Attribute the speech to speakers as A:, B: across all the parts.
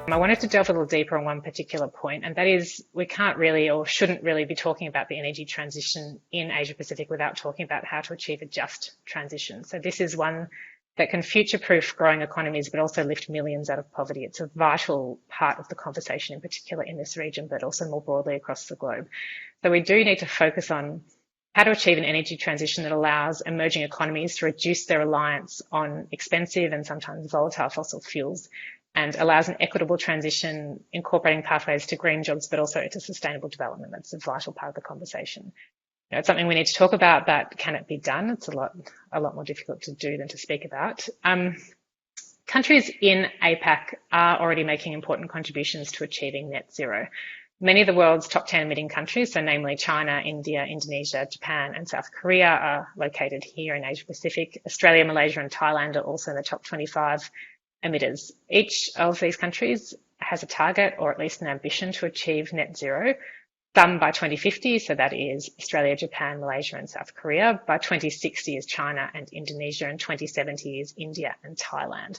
A: I wanted to delve a little deeper on one particular point, and that is we can't really or shouldn't really be talking about the energy transition in Asia Pacific without talking about how to achieve a just transition. So this is one that can future-proof growing economies, but also lift millions out of poverty. It's a vital part of the conversation, in particular in this region, but also more broadly across the globe. So we do need to focus on how to achieve an energy transition that allows emerging economies to reduce their reliance on expensive and sometimes volatile fossil fuels, and allows an equitable transition, incorporating pathways to green jobs, but also to sustainable development. That's a vital part of the conversation. It's something we need to talk about, but can it be done? It's a lot more difficult to do than to speak about. Countries in APAC are already making important contributions to achieving net zero. Many of the world's top 10 emitting countries, so namely China, India, Indonesia, Japan, and South Korea, are located here in Asia Pacific. Australia, Malaysia, and Thailand are also in the top 25 emitters. Each of these countries has a target or at least an ambition to achieve net zero, some by 2050, so that is Australia, Japan, Malaysia, and South Korea. By 2060 is China and Indonesia, and 2070 is India and Thailand.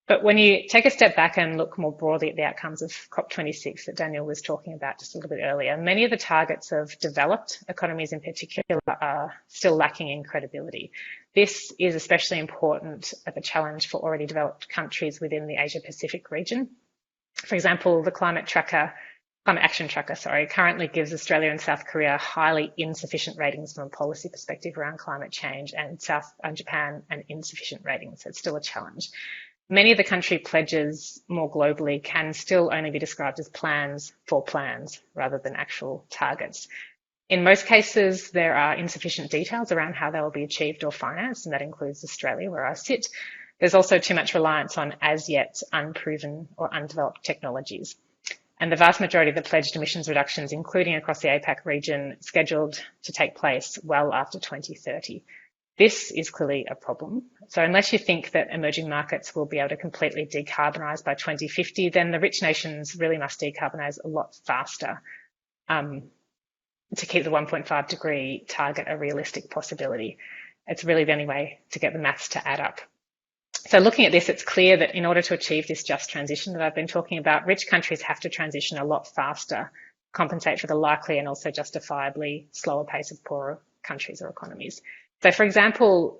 A: But when you take a step back and look more broadly at the outcomes of COP26 that Danielle was talking about just a little bit earlier, many of the targets of developed economies in particular are still lacking in credibility. This is especially important as a challenge for already developed countries within the Asia Pacific region. For example, the Climate Action Tracker, currently gives Australia and South Korea highly insufficient ratings from a policy perspective around climate change, and Japan an insufficient rating, so it's still a challenge. Many of the country pledges more globally can still only be described as plans for plans rather than actual targets. In most cases, there are insufficient details around how they will be achieved or financed, and that includes Australia, where I sit. There's also too much reliance on as yet unproven or undeveloped technologies. And the vast majority of the pledged emissions reductions, including across the APAC region, scheduled to take place well after 2030. This is clearly a problem. So unless you think that emerging markets will be able to completely decarbonise by 2050, then the rich nations really must decarbonise a lot faster to keep the 1.5 degree target a realistic possibility. It's really the only way to get the maths to add up. So looking at this, it's clear that in order to achieve this just transition that I've been talking about, rich countries have to transition a lot faster, compensate for the likely and also justifiably slower pace of poorer countries or economies. So for example,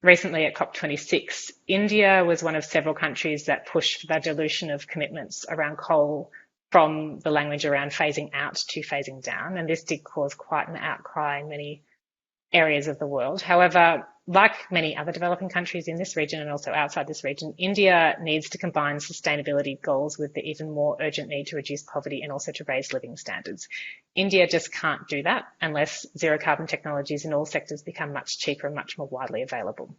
A: recently at COP26, India was one of several countries that pushed for the dilution of commitments around coal from the language around phasing out to phasing down. And this did cause quite an outcry in many areas of the world. However, like many other developing countries in this region and also outside this region, India needs to combine sustainability goals with the even more urgent need to reduce poverty and also to raise living standards. India just can't do that unless zero carbon technologies in all sectors become much cheaper and much more widely available.